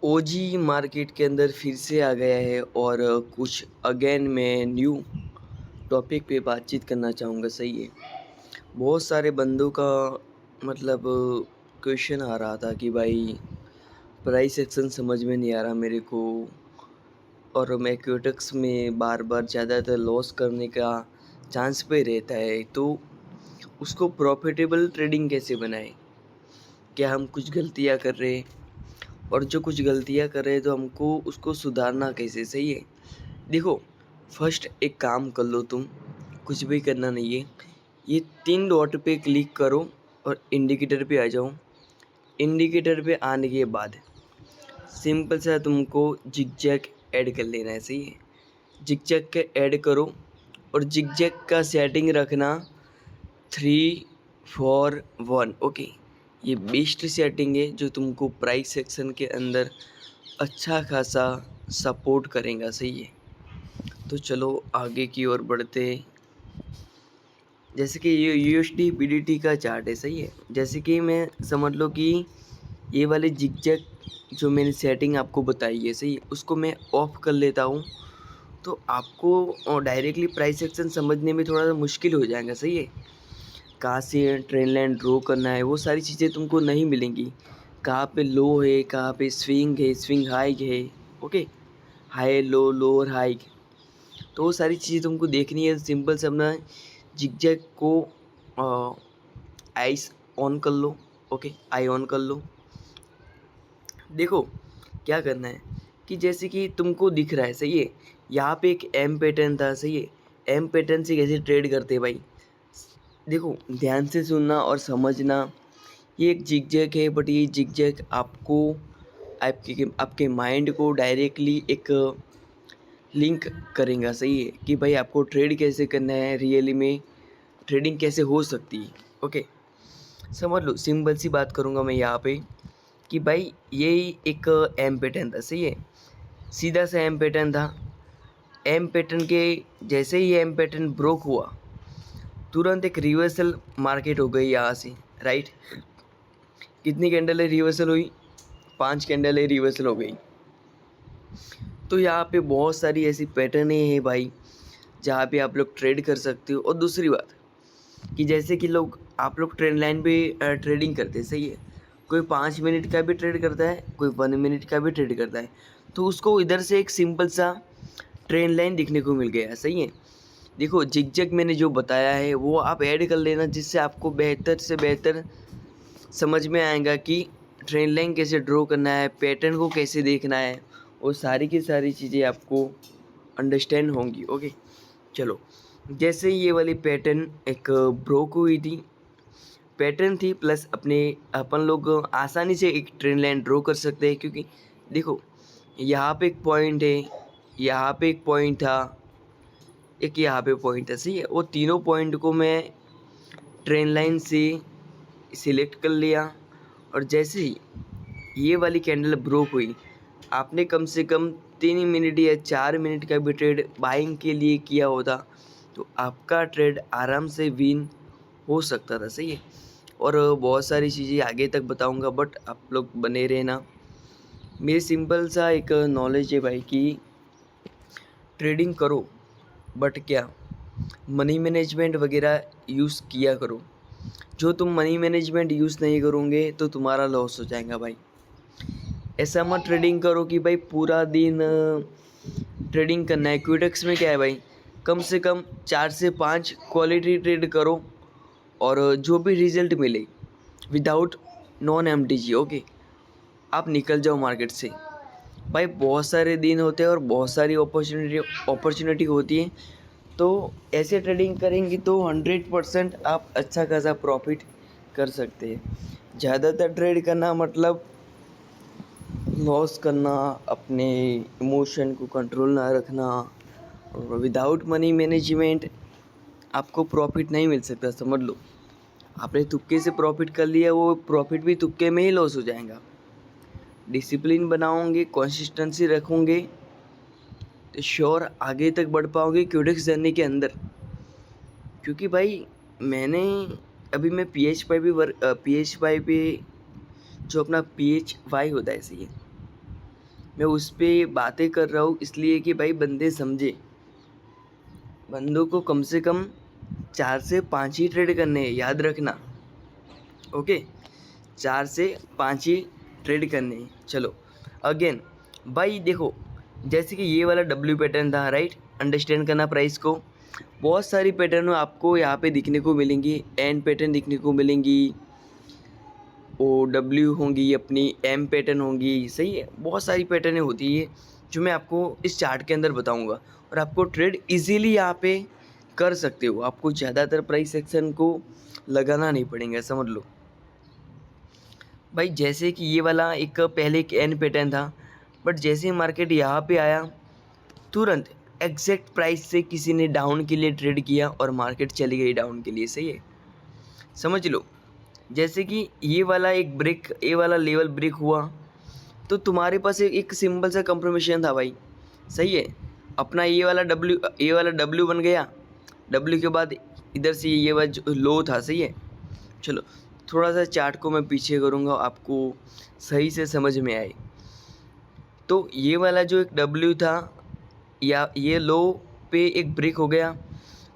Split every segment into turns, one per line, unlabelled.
ओजी market के अंदर फिर से आ गया है और कुछ अगेन मैं न्यू टॉपिक पे बातचीत करना चाहूँगा। सही है। बहुत सारे बंदों का मतलब क्वेश्चन आ रहा था कि भाई प्राइस एक्शन समझ में नहीं आ रहा मेरे को, और मैं क्यूटेक्स में बार बार ज़्यादातर लॉस करने का चांस पे रहता है, तो उसको प्रॉफिटेबल ट्रेडिंग कैसे बनाए। क्या हम कुछ गलतियाँ कर रहे हैं, और जो कुछ गलतियाँ कर रहे हैं तो हमको उसको सुधारना कैसे। सही है। देखो, फर्स्ट एक काम कर लो, तुम कुछ भी करना नहीं है, ये 3 डॉट पे क्लिक करो और इंडिकेटर पे आ जाओ। इंडिकेटर पे आने के बाद सिंपल सा तुमको जिगजैग ऐड कर लेना है। सही है। जिगजैग के ऐड करो और जिगजैग का सेटिंग रखना 3-4-1। ओके, ये बेस्ट सेटिंग है जो तुमको प्राइस सेक्शन के अंदर अच्छा खासा सपोर्ट करेगा। सही है। तो चलो आगे की ओर बढ़ते हैं। जैसे कि ये यूएसडी बीडीटी का चार्ट है। सही है। जैसे कि मैं समझ लो कि ये वाले जिगजैग जो मैंने सेटिंग आपको बताई है, सही है, उसको मैं ऑफ कर लेता हूँ, तो आपको डायरेक्टली प्राइस सेक्शन समझने में थोड़ा सा मुश्किल हो जाएगा। सही है। कहाँ से ट्रेंड लाइन ड्रॉ करना है, वो सारी चीज़ें तुमको नहीं मिलेंगी। कहाँ पे लो है, कहाँ पे स्विंग है, स्विंग हाई है। Okay, high low, lower high, तो वो सारी चीज़ें तुमको देखनी है। सिंपल से अपना जिगजैग को आइस ऑन कर लो। ओके, आई ऑन कर लो। देखो क्या करना है कि जैसे कि तुमको दिख रहा है, सही है, यहाँ पे एक एम पैटर्न था। सही है। एम पैटर्न से कैसे ट्रेड करते हैं भाई, देखो ध्यान से सुनना और समझना। ये एक जिगजैग है, बट ये जिगजैग आपको आपके आपके माइंड को डायरेक्टली एक लिंक करेगा। सही है, कि भाई आपको ट्रेड कैसे करना है, रियली में ट्रेडिंग कैसे हो सकती है। ओके, समझ लो, सिंपल सी बात करूँगा मैं यहाँ पे कि भाई ये एक एम पैटर्न था। सही है, सीधा सा एम पैटर्न था। एम पैटर्न के जैसे ही एम पैटर्न ब्रोक हुआ, तुरंत एक रिवर्सल मार्केट हो गई यहाँ से। राइट, कितनी कैंडल है रिवर्सल हुई, 5 कैंडल है रिवर्सल हो गई। तो यहाँ पे बहुत सारी ऐसी पैटर्नें हैं भाई, जहाँ पे आप लोग ट्रेड कर सकते हो। और दूसरी बात कि जैसे कि आप लोग ट्रेंड लाइन पे ट्रेडिंग करते हैं। सही है, कोई 5 मिनट का भी ट्रेड करता है, कोई 1 मिनट का भी ट्रेड करता है, तो उसको इधर से एक सिंपल सा ट्रेंड लाइन दिखने को मिल गया। सही है। देखो जिगजैग मैंने जो बताया है वो आप ऐड कर लेना, जिससे आपको बेहतर से बेहतर समझ में आएगा कि ट्रेंड लाइन कैसे ड्रॉ करना है, पैटर्न को कैसे देखना है, वो सारी की सारी चीज़ें आपको अंडरस्टैंड होंगी। ओके, चलो, जैसे ये वाली पैटर्न एक ब्रोक हुई थी, पैटर्न थी, प्लस अपन लोग आसानी से एक ट्रेंड लाइन ड्रॉ कर सकते हैं। क्योंकि देखो यहाँ पे एक पॉइंट है, यहाँ पे एक पॉइंट था, एक यहाँ पे पॉइंट है। सही है, वो तीनों पॉइंट को मैं ट्रेंड लाइन से सिलेक्ट कर लिया, और जैसे ही ये वाली कैंडल ब्रोक हुई, आपने कम से कम 3 मिनट या 4 मिनट का भी ट्रेड बाइंग के लिए किया होता, तो आपका ट्रेड आराम से विन हो सकता था। सही है। और बहुत सारी चीज़ें आगे तक बताऊंगा, बट आप लोग बने रहना। मेरी सिंपल सा एक नॉलेज है भाई कि ट्रेडिंग करो, बट क्या मनी मैनेजमेंट वगैरह यूज़ किया करो। जो तुम मनी मैनेजमेंट यूज़ नहीं करोगे तो तुम्हारा लॉस हो जाएगा भाई। ऐसा मत ट्रेडिंग करो कि भाई पूरा दिन ट्रेडिंग करना है। क्विटेक्स में क्या है भाई, कम से कम 4 से 5 क्वालिटी ट्रेड करो, और जो भी रिजल्ट मिले विदाउट नॉन एमटीजी, ओके, आप निकल जाओ मार्केट से। भाई बहुत सारे दिन होते हैं और बहुत सारी अपॉर्चुनिटी होती है, तो ऐसे ट्रेडिंग करेंगे तो 100% आप अच्छा खासा प्रॉफिट कर सकते हैं। ज़्यादातर ट्रेड करना मतलब लॉस करना, अपने इमोशन को कंट्रोल ना रखना, और विदाउट मनी मैनेजमेंट आपको प्रॉफिट नहीं मिल सकता। समझ लो, आपने तुक्के से प्रॉफिट कर लिया, वो प्रॉफिट भी तुक्के में ही लॉस हो जाएगा। डिसिप्लिन बनाओगे, कंसिस्टेंसी रखोगे, तो श्योर आगे तक बढ़ पाओगे क्यूडेक्स जर्नी के अंदर। क्योंकि भाई मैंने अभी मैं पी एच वाई पे जो अपना पी एच वाई होता है, सही है, मैं उस पे बातें कर रहा हूँ इसलिए कि भाई बंदे समझे। बंदों को कम से कम 4 से 5 ही ट्रेड करने हैं, याद रखना। ओके, 4 से 5 ही ट्रेड करने हैं। चलो अगेन भाई देखो, जैसे कि ये वाला डब्ल्यू पैटर्न था, राइट। अंडरस्टैंड करना प्राइस को। बहुत सारी पैटर्न आपको यहाँ पे दिखने को मिलेंगी, एन पैटर्न दिखने को मिलेंगी, ओ डब्ल्यू होंगी, अपनी एम पैटर्न होंगी, सही है। बहुत सारी पैटर्नें होती है जो मैं आपको इस चार्ट के अंदर बताऊंगा, और आपको ट्रेड इजीली यहाँ पे कर सकते हो। आपको ज़्यादातर प्राइस सेक्शन को लगाना नहीं पड़ेगा, समझ लो भाई। जैसे कि ये वाला एक पहले एक एन पैटर्न था, बट जैसे ही मार्केट यहाँ पे आया तुरंत एग्जैक्ट प्राइस से किसी ने डाउन के लिए ट्रेड किया और मार्केट चली गई डाउन के लिए, सही है। समझ लो, जैसे कि ये वाला एक ब्रेक, ये वाला लेवल ब्रेक हुआ तो तुम्हारे पास एक सिंपल सा कंफर्मेशन था भाई, सही है। अपना ये वाला डब्ल्यू बन गया, डब्ल्यू के बाद इधर से ये वाला जो लो था, सही है। चलो थोड़ा सा चार्ट को मैं पीछे करूँगा, आपको सही से समझ में आए। तो ये वाला जो एक डब्ल्यू था या ये लो पे एक ब्रेक हो गया,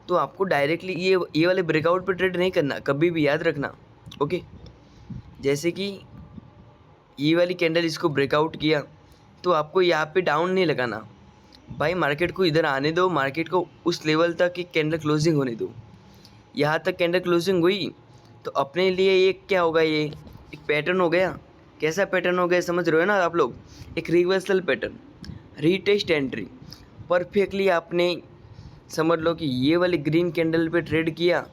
तो आपको डायरेक्टली ये वाले ब्रेकआउट पे ट्रेड नहीं करना कभी भी, याद रखना। ओके, जैसे कि ये वाली कैंडल इसको ब्रेकआउट किया तो आपको यहाँ पे डाउन नहीं लगाना भाई, मार्केट को इधर आने दो, मार्केट को उस लेवल तक एक कैंडल क्लोजिंग होने दो। यहाँ तक कैंडल क्लोजिंग हुई तो अपने लिए ये क्या होगा, ये एक पैटर्न हो गया। कैसा पैटर्न हो गया समझ रहे हो ना आप लोग, एक reversal pattern, retest entry. Perfectly आपने समझ लो कि ये वाली ग्रीन कैंडल पे ट्रेड किया,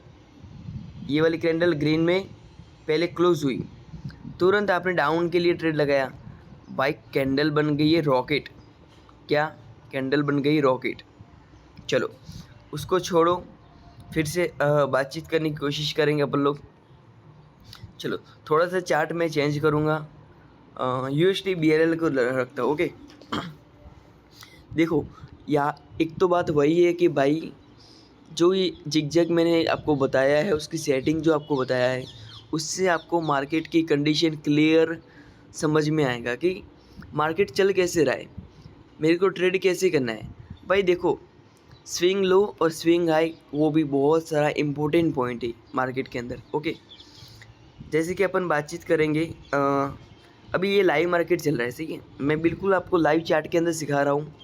ये वाली कैंडल ग्रीन में पहले क्लोज हुई, तुरंत आपने डाउन के लिए ट्रेड लगाया भाई, कैंडल बन गई है रॉकेट। क्या कैंडल बन गई रॉकेट। चलो उसको छोड़ो, फिर से बातचीत करने की कोशिश करेंगे अपन लोग। चलो थोड़ा सा चार्ट में चेंज करूँगा, USD BRL को रखता हूँ। ओके देखो, या एक तो बात वही है कि भाई जो ये जिगजैग मैंने आपको बताया है, उसकी सेटिंग जो आपको बताया है, उससे आपको मार्केट की कंडीशन क्लियर समझ में आएगा कि मार्केट चल कैसे रहा है, मेरे को ट्रेड कैसे करना है। भाई देखो, स्विंग लो और स्विंग हाई वो भी बहुत सारा इम्पोर्टेंट पॉइंट है मार्केट के अंदर। ओके, जैसे कि अपन बातचीत करेंगे, अभी ये लाइव मार्केट चल रहा है, सही है। मैं बिल्कुल आपको लाइव चार्ट के अंदर सिखा रहा हूँ।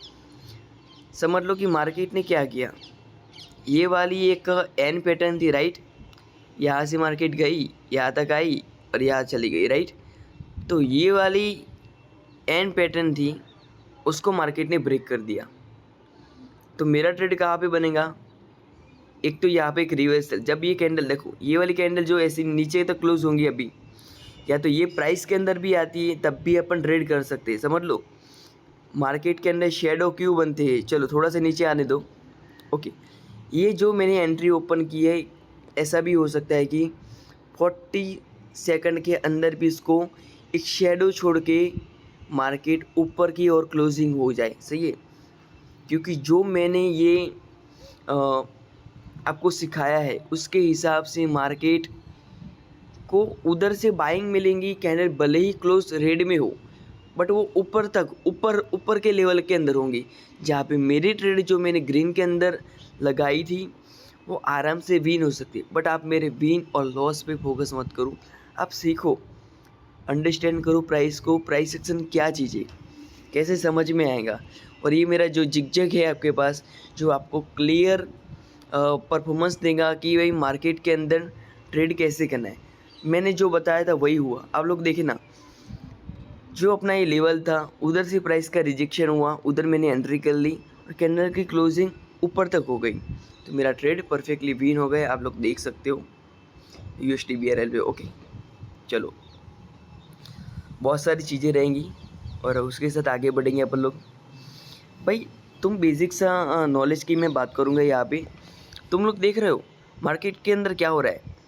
समझ लो कि मार्केट ने क्या किया, ये वाली एक एन पैटर्न थी, राइट। यहाँ से मार्केट गई, यहाँ तक आई और यहाँ चली गई, राइट। तो ये वाली एन पैटर्न थी, उसको मार्केट ने ब्रेक कर दिया। तो मेरा ट्रेड कहाँ पे बनेगा, एक तो यहाँ पे एक रिवर्सल, जब ये कैंडल देखो, ये वाली कैंडल जो ऐसी नीचे तक क्लोज होंगी अभी, या तो ये प्राइस के अंदर भी आती है तब भी अपन ट्रेड कर सकते हैं। समझ लो मार्केट के अंदर शेडो क्यों बनते हैं। चलो थोड़ा सा नीचे आने दो। ओके, ये जो मैंने एंट्री ओपन की है, ऐसा भी हो सकता है कि 40 सेकंड के अंदर भी इसको एक शेडो छोड़ के मार्केट ऊपर की ओर क्लोजिंग हो जाए, सही है। क्योंकि जो मैंने ये आपको सिखाया है उसके हिसाब से मार्केट को उधर से बाइंग मिलेंगी, कैंडल भले ही क्लोज रेड में हो बट वो ऊपर तक ऊपर के लेवल के अंदर होंगी। जहाँ पे मेरी ट्रेड जो मैंने ग्रीन के अंदर लगाई थी वो आराम से विन हो सकती है। बट आप मेरे विन और लॉस पे फोकस मत करो, आप सीखो, अंडरस्टैंड करो प्राइस को, प्राइस एक्शन क्या चीज़ है, कैसे समझ में आएगा। और ये मेरा जो जिगजैग है आपके पास, जो आपको क्लियर परफॉर्मेंस देगा कि भाई मार्केट के अंदर ट्रेड कैसे करना है। मैंने जो बताया था वही हुआ। आप लोग देखें ना, जो अपना ये लेवल था उधर से प्राइस का रिजेक्शन हुआ, उधर मैंने एंट्री कर ली और कैंडल की क्लोजिंग ऊपर तक हो गई, तो मेरा ट्रेड परफेक्टली विन हो गया। आप लोग देख सकते हो USD BRL पे। ओके चलो, बहुत सारी चीज़ें रहेंगी और उसके साथ आगे बढ़ेंगे अपन लोग। भाई तुम बेसिक सा नॉलेज की मैं बात करूँगा यहाँ पे। तुम लोग देख रहे हो मार्केट के अंदर क्या हो रहा है।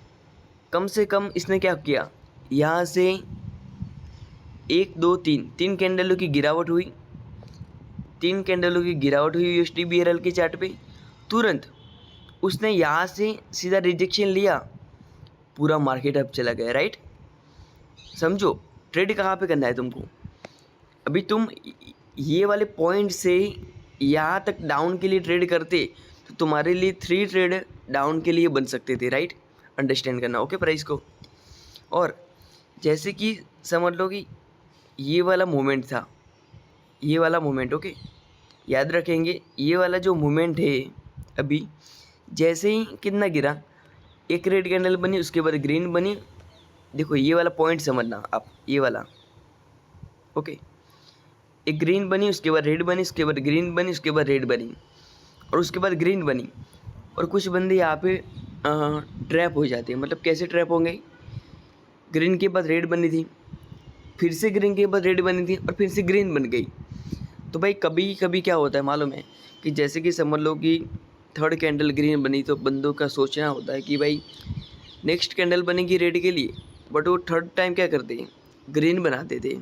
कम से कम इसने क्या किया, यहाँ से 1 2 3 कैंडलों की गिरावट हुई, 3 कैंडलों की गिरावट हुई USD BRL के चार्ट पे। तुरंत उसने यहाँ से सीधा रिजेक्शन लिया, पूरा मार्केट अब चला गया, राइट। समझो ट्रेड कहाँ पे करना है तुमको। अभी तुम ये वाले पॉइंट से यहाँ तक डाउन के लिए ट्रेड करते तो तुम्हारे लिए 3 ट्रेड डाउन के लिए बन सकते थे, राइट? अंडरस्टैंड करना, ओके, प्राइस को। और जैसे कि समझ लो कि ये वाला मोमेंट था, ये वाला मोमेंट, ओके, याद रखेंगे ये वाला जो मोमेंट है अभी, जैसे ही कितना गिरा, एक रेड कैंडल बनी, उसके बाद ग्रीन बनी। देखो ये वाला पॉइंट समझना आप, ये वाला, ओके, एक ग्रीन बनी, उसके बाद रेड बनी, उसके बाद ग्रीन बनी, उसके बाद रेड बनी, और उसके बाद ग्रीन बनी। और कुछ बंदे यहाँ पे ट्रैप हो जाते हैं। मतलब कैसे ट्रैप होंगे? ग्रीन के बाद रेड बनी थी, फिर से ग्रीन के बाद रेड बनी थी, और फिर से ग्रीन बन गई। तो भाई कभी कभी क्या होता है मालूम है, कि जैसे कि समझ लो कि थर्ड कैंडल ग्रीन बनी, तो बंदों का सोचना होता है कि भाई नेक्स्ट कैंडल बनेगी रेड के लिए, बट वो थर्ड टाइम क्या करते हैं, ग्रीन बना देते,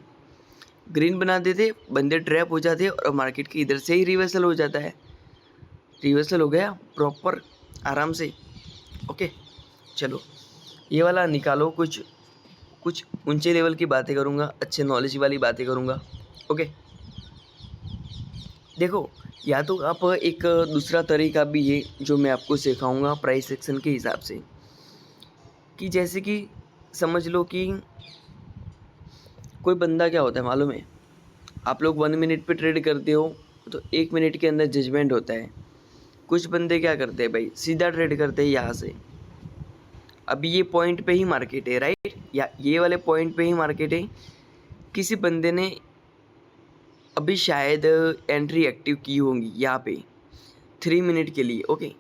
ग्रीन बना देते, बंदे ट्रैप हो जाते, और मार्केट के इधर से ही रिवर्सल हो जाता है। रिवर्सल हो गया प्रॉपर आराम से, ओके। चलो ये वाला निकालो, कुछ कुछ ऊंचे लेवल की बातें करूँगा, अच्छे नॉलेज वाली बातें करूँगा, ओके। देखो, या तो आप एक दूसरा तरीका भी है जो मैं आपको सिखाऊंगा प्राइस सेक्शन के हिसाब से, कि जैसे कि समझ लो कि कोई बंदा क्या होता है मालूम है, आप लोग 1 मिनट पे ट्रेड करते हो तो 1 मिनट के अंदर जजमेंट होता है। कुछ बंदे क्या करते हैं भाई, सीधा ट्रेड करते हैं यहाँ से। अभी ये पॉइंट पे ही मार्केट है, राइट? या ये वाले पॉइंट पे ही मार्केट है। किसी बंदे ने अभी शायद एंट्री एक्टिव की होंगी यहाँ पे 3 मिनट के लिए, ओके।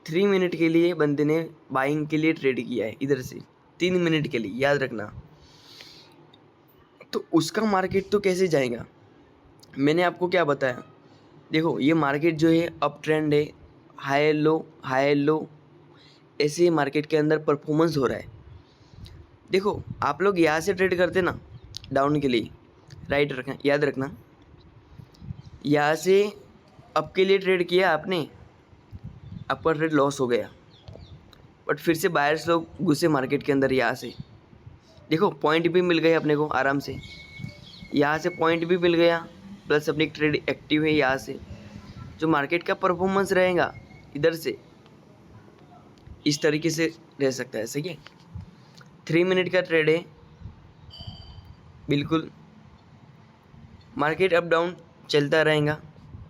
3 मिनट के लिए बंदे ने बाइंग के लिए ट्रेड किया है इधर से, 3 मिनट के लिए, याद रखना। तो उसका मार्केट तो कैसे जाएगा? मैंने आपको क्या बताया, देखो ये मार्केट जो है अप ट्रेंड है, हाई लो, ऐसे मार्केट के अंदर परफॉर्मेंस हो रहा है। देखो आप लोग यहाँ से ट्रेड करते ना डाउन के लिए, राइट रखना, याद रखना, यहाँ से अप के लिए ट्रेड किया आपने, आपका ट्रेड लॉस हो गया, बट फिर से बायर्स लोग घुसे मार्केट के अंदर यहाँ से। देखो पॉइंट भी मिल गए अपने को आराम से, यहाँ से पॉइंट भी मिल गया, प्लस अपनी ट्रेड एक्टिव है यहाँ से। जो मार्केट का परफॉर्मेंस रहेगा इधर से इस तरीके से रह सकता है, सही है। 3 मिनट का ट्रेड है, बिल्कुल मार्केट अप डाउन चलता रहेगा,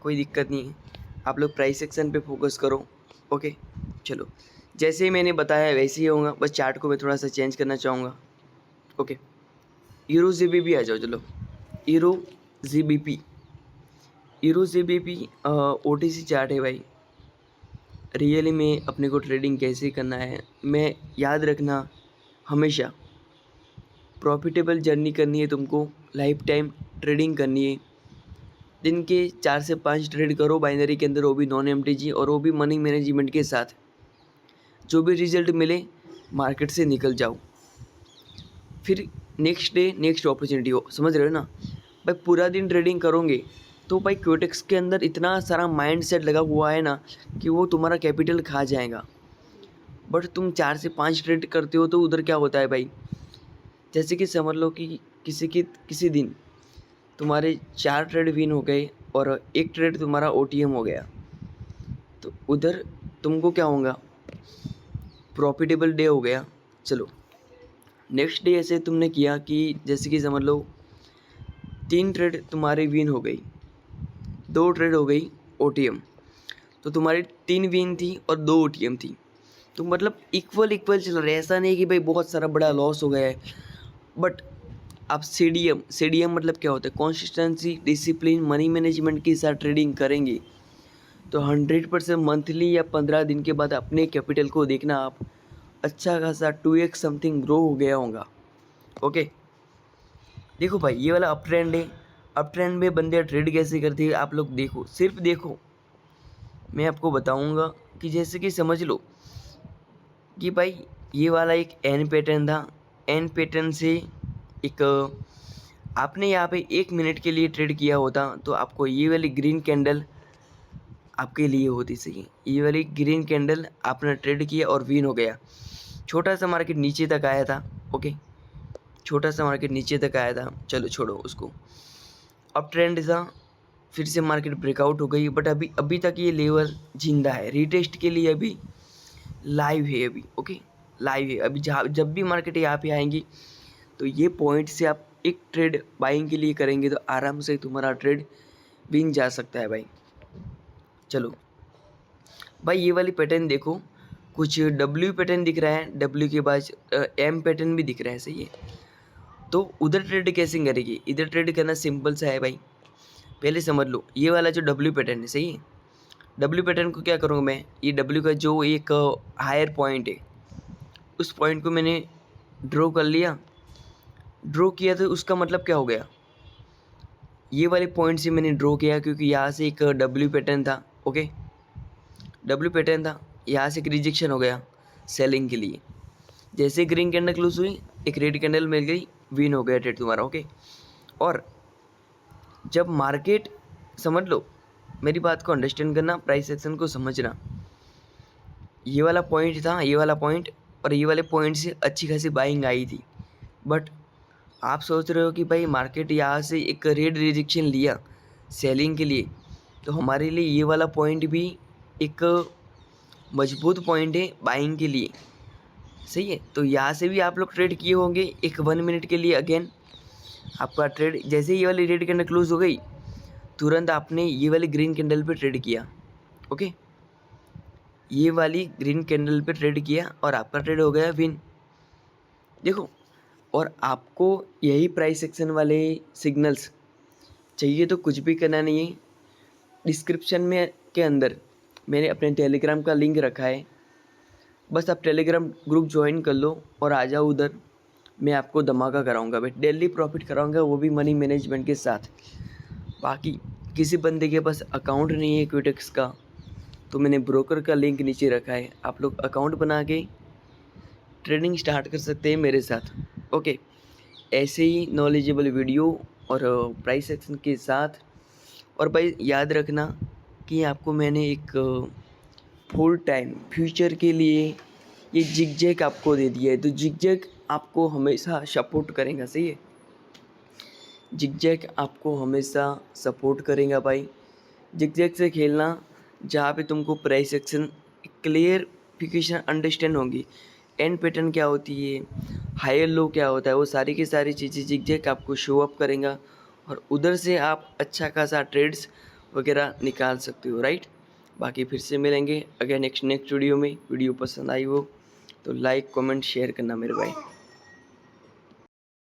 कोई दिक्कत नहीं है। आप लोग प्राइस सेक्शन पे फोकस करो, ओके। चलो जैसे ही मैंने बताया वैसे ही होगा, बस चार्ट को मैं थोड़ा सा चेंज करना चाहूँगा, ओके। यूरो जीबीपी आ जाओ, चलो euro GBP, euro GBP OTC chart है भाई। रियली में अपने को ट्रेडिंग कैसे करना है, मैं याद रखना हमेशा प्रॉफिटेबल जर्नी करनी है तुमको, लाइफ टाइम ट्रेडिंग करनी है। दिन के 4 से 5 ट्रेड करो बाइनरी के अंदर, वो भी नॉन एमटीजी, और वो भी मनी मैनेजमेंट के साथ। जो भी रिजल्ट मिले मार्केट से निकल जाओ, फिर नेक्स्ट डे नेक्स्ट अपॉर्चुनिटी हो, समझ रहे हो ना भाई। पूरा दिन ट्रेडिंग करोगे तो भाई क्विटेक्स के अंदर इतना सारा माइंड सेट लगा हुआ है ना कि वो तुम्हारा कैपिटल खा जाएगा। बट तुम 4 से 5 ट्रेड करते हो तो उधर क्या होता है भाई, जैसे कि समझ लो कि किसी दिन तुम्हारे 4 ट्रेड विन हो गए और 1 ट्रेड तुम्हारा ओटीएम हो गया, तो उधर तुमको क्या होगा, प्रॉफिटेबल डे हो गया। चलो नेक्स्ट डे ऐसे तुमने किया कि जैसे कि समझ लो 3 ट्रेड तुम्हारी विन हो गई, 2 ट्रेड हो गई ओटीएम, तो तुम्हारी 3 विन थी और 2 ओटीएम थी। तो मतलब इक्वल चल रहा है, ऐसा नहीं कि भाई बहुत सारा बड़ा लॉस हो गया है। बट आप सीडीएम मतलब क्या होता है, कंसिस्टेंसी, डिसिप्लिन, मनी मैनेजमेंट के साथ ट्रेडिंग करेंगे तो 100% मंथली या 15 दिन के बाद अपने कैपिटल को देखना आप अच्छा खासा 2x समथिंग ग्रो हो गया होगा, ओके। देखो भाई ये वाला अप ट्रेंड है, अप ट्रेंड में बंदे ट्रेड कैसे करते हैं आप लोग देखो, सिर्फ देखो। मैं आपको बताऊंगा कि जैसे कि समझ लो कि भाई ये वाला एक एन पैटर्न था, एन पैटर्न से एक आपने यहाँ पे 1 मिनट के लिए ट्रेड किया होता तो आपको ये वाली ग्रीन कैंडल आपके लिए होती, सही। ये वाली ग्रीन कैंडल आपने ट्रेड किया और विन हो गया। छोटा सा मार्केट नीचे तक आया था, ओके, छोटा सा मार्केट नीचे तक आया था, चलो छोड़ो उसको। अब ट्रेंड था फिर से मार्केट ब्रेकआउट हो गई, बट अभी अभी तक ये लेवल जिंदा है, रीटेस्ट के लिए अभी लाइव है अभी। ओके, लाइव है अभी। जहाँ जब भी मार्केट यहाँ पे आएंगी तो ये पॉइंट से आप एक ट्रेड बाइंग के लिए करेंगे तो आराम से तुम्हारा ट्रेड विन जा सकता है भाई। चलो भाई, ये वाली पैटर्न देखो, कुछ डब्ल्यू पैटर्न दिख रहा है, डब्ल्यू के बाद एम पैटर्न भी दिख रहा है, सही है। तो उधर ट्रेड कैसे करेगी, इधर ट्रेड करना सिंपल सा है भाई। पहले समझ लो ये वाला जो डब्ल्यू पैटर्न है, सही है। डब्ल्यू पैटर्न को क्या करूँगा मैं, ये डब्ल्यू का जो एक हायर पॉइंट है, उस पॉइंट को मैंने ड्रॉ कर लिया। ड्रॉ किया तो उसका मतलब क्या हो गया, ये वाले पॉइंट से मैंने ड्रॉ किया क्योंकि यहाँ से एक डब्ल्यू पैटर्न था। ओके, डब्ल्यू पैटर्न था, यहाँ से एक रिजेक्शन हो गया सेलिंग के लिए। जैसे ग्रीन कैंडल क्लोज हुई, एक रेड कैंडल मिल गई, विन हो गया ट्रेड तुम्हारा। ओके, और जब मार्केट, समझ लो मेरी बात को अंडरस्टैंड करना, प्राइस एक्शन को समझना, ये वाला पॉइंट था, ये वाला पॉइंट और ये वाले पॉइंट से अच्छी खासी बाइंग आई थी। बट आप सोच रहे हो कि भाई मार्केट यहाँ से एक रेड रिजेक्शन लिया सेलिंग के लिए, तो हमारे लिए ये वाला पॉइंट भी एक मजबूत पॉइंट है बाइंग के लिए, सही है। तो यहाँ से भी आप लोग ट्रेड किए होंगे एक 1 मिनट के लिए। अगेन आपका ट्रेड जैसे ये वाली रेड कैंडल क्लोज हो गई, तुरंत आपने ये वाली ग्रीन कैंडल पे ट्रेड किया। ओके, ये वाली ग्रीन कैंडल पे ट्रेड किया और आपका ट्रेड हो गया विन। देखो, और आपको यही प्राइस एक्शन वाले सिग्नल्स चाहिए तो कुछ भी करना नहीं है। डिस्क्रिप्शन में के अंदर मैंने अपने टेलीग्राम का लिंक रखा है, बस आप टेलीग्राम ग्रुप ज्वाइन कर लो और आ जाओ उधर। मैं आपको धमाका कराऊंगा भाई, डेली प्रॉफिट कराऊंगा, वो भी मनी मैनेजमेंट के साथ। बाकी किसी बंदे के पास अकाउंट नहीं है क्विटेक्स का, तो मैंने ब्रोकर का लिंक नीचे रखा है, आप लोग अकाउंट बना के ट्रेडिंग स्टार्ट कर सकते हैं मेरे साथ। ओके, ऐसे ही नॉलेजेबल वीडियो और प्राइस एक्शन के साथ। और भाई याद रखना कि आपको मैंने एक फुल टाइम फ्यूचर के लिए ये जिगजैग आपको दे दिया है, तो जिगजैग आपको हमेशा सपोर्ट करेगा, सही है। जिगजैग आपको हमेशा सपोर्ट करेगा भाई। जिगजैग से खेलना जहाँ पे तुमको प्राइस एक्शन क्लियरफिकेशन अंडरस्टैंड होंगी, एंड पैटर्न क्या होती है, हायर लो क्या होता है, वो सारी की सारी चीज़ें जिगजैग आपको शो अप करेगा और उधर से आप अच्छा खासा ट्रेड्स वगैरह निकाल सकते हो, राइट। बाकी फिर से मिलेंगे अगेन नेक्स्ट वीडियो में। वीडियो पसंद आई हो तो लाइक कमेंट शेयर करना मेरे भाई।